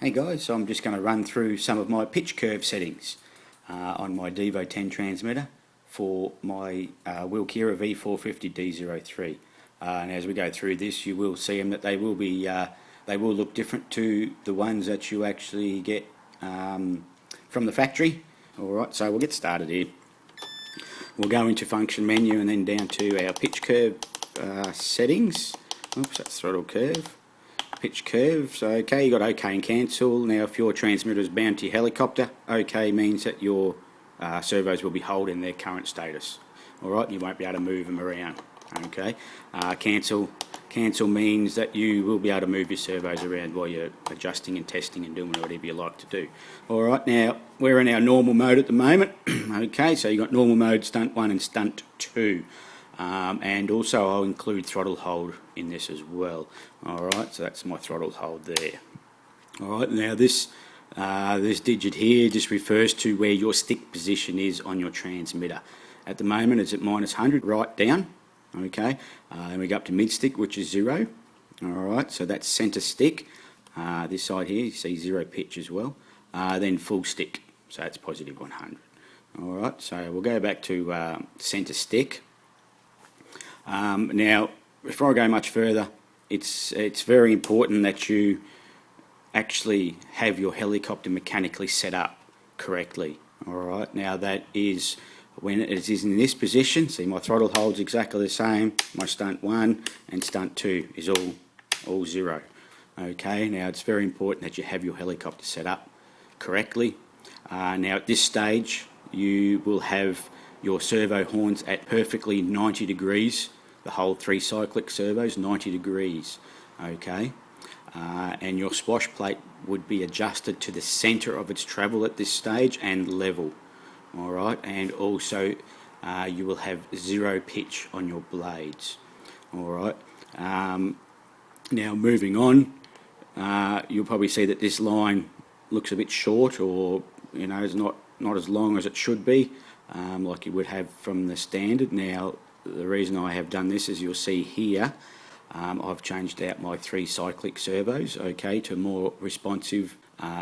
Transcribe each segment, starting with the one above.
Hey guys, so I'm just going to run through some of my pitch curve settings on my Devo 10 transmitter for my Walkera V450D03. And as we go through this, you will see them that they will look different to the ones that you actually get from the factory. Alright, so we'll get started here. We'll go into function menu and then down to our pitch curve settings. Oops, that's throttle curve. Pitch curves, okay, you got OK and cancel. Now if your transmitter is bound to your helicopter, OK means that your servos will be holding their current status. Alright, you won't be able to move them around. Okay, cancel means that you will be able to move your servos around while you're adjusting and testing and doing whatever you like to do. Alright, now we're in our normal mode at the moment. Okay, so you've got normal mode, stunt 1 and stunt 2. And also I'll include throttle hold in this as well. Alright, so that's my throttle hold there. Alright, now this digit here just refers to where your stick position is on your transmitter. At the moment it's at -100, right down. Okay, and we go up to mid stick, which is 0. Alright, so that's centre stick. This side here, you see 0 pitch as well. Then full stick, so that's positive 100. Alright, so we'll go back to centre stick. Now, before I go much further, it's very important that you actually have your helicopter mechanically set up correctly. Alright, now that is when it is in this position. See, my throttle holds exactly the same. My stunt 1 and stunt 2 is all 0. Okay, now it's very important that you have your helicopter set up correctly. Now at this stage you will have your servo horns at perfectly 90 degrees, the whole 3 cyclic servos 90 degrees, okay, and your swash plate would be adjusted to the centre of its travel at this stage and level. Alright, and also you will have 0 pitch on your blades. Alright, now moving on, you'll probably see that this line looks a bit short, or is not as long as it should be. Like you would have from the standard. Now the reason I have done this, as you'll see here, I've changed out my 3 cyclic servos, okay, to more responsive,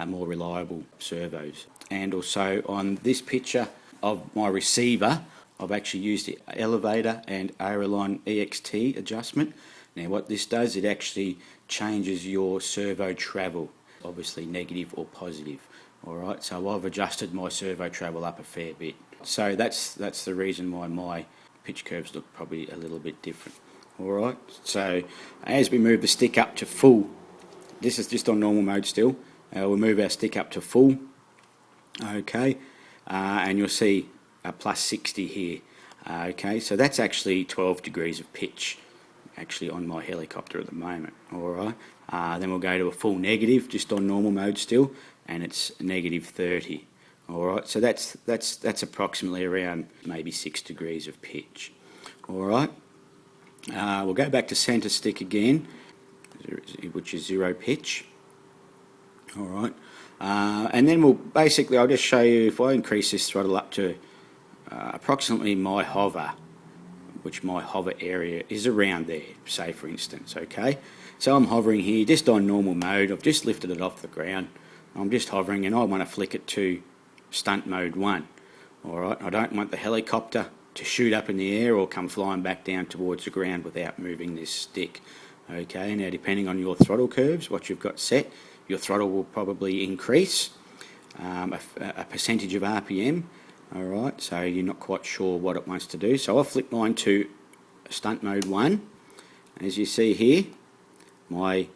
more reliable servos. And also on this picture of my receiver, I've actually used the elevator and Aerolon EXT adjustment. Now what this does, it actually changes your servo travel, obviously negative or positive. Alright, so I've adjusted my servo travel up a fair bit. So that's the reason why my pitch curves look probably a little bit different. Alright, so as we move the stick up to full, this is just on normal mode still, we'll move our stick up to full, okay, and you'll see a plus 60 here. Okay, so that's actually 12 degrees of pitch actually on my helicopter at the moment. Alright, then we'll go to a full negative just on normal mode still, and it's negative 30. Alright, so that's approximately around maybe 6 degrees of pitch. Alright, we'll go back to centre stick again, which is 0 pitch. Alright, and then I'll just show you, if I increase this throttle up to approximately my hover, which my hover area is around there, say for instance, okay. So I'm hovering here just on normal mode. I've just lifted it off the ground. I'm just hovering and I want to flick it to stunt mode 1. Alright, I don't want the helicopter to shoot up in the air or come flying back down towards the ground without moving this stick. Okay, now depending on your throttle curves, what you've got set, your throttle will probably increase a percentage of RPM. Alright, so you're not quite sure what it wants to do. So I'll flick mine to stunt mode 1. As you see here, my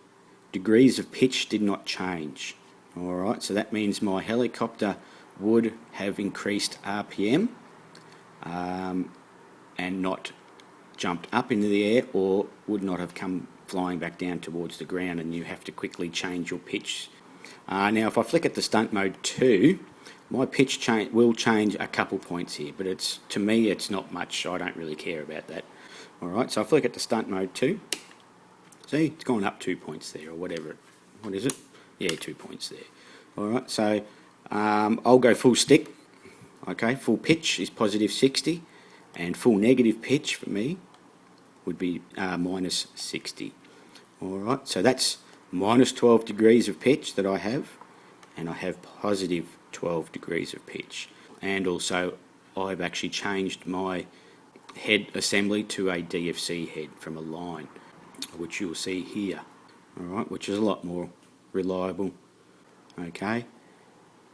degrees of pitch did not change. Alright, so that means my helicopter would have increased RPM and not jumped up into the air, or would not have come flying back down towards the ground, and you have to quickly change your pitch. Now if I flick it to stunt mode 2, my pitch will change a couple points here, but to me it's not much. I don't really care about that. Alright, so I flick it to stunt mode 2. See, it's gone up 2 points there, or whatever. What is it? Yeah, 2 points there. Alright, so I'll go full stick. Okay, full pitch is positive 60, and full negative pitch for me would be minus 60. Alright, so that's minus 12 degrees of pitch that I have, and I have positive 12 degrees of pitch. And also I've actually changed my head assembly to a DFC head from a line, which you'll see here, alright, which is a lot more reliable. Okay,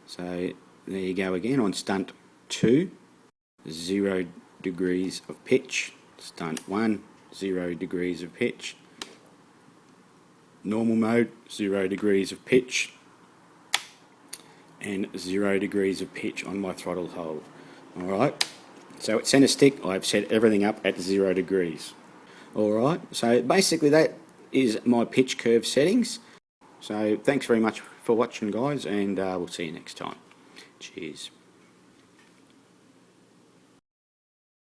so there you go again on Stunt 2, 0 degrees of pitch. Stunt 1, 0 degrees of pitch. Normal mode, 0 degrees of pitch. And 0 degrees of pitch on my throttle hold. Alright, so at centre stick I've set everything up at 0 degrees. Alright, so basically that is my pitch curve settings. So thanks very much for watching, guys, and we'll see you next time. Cheers.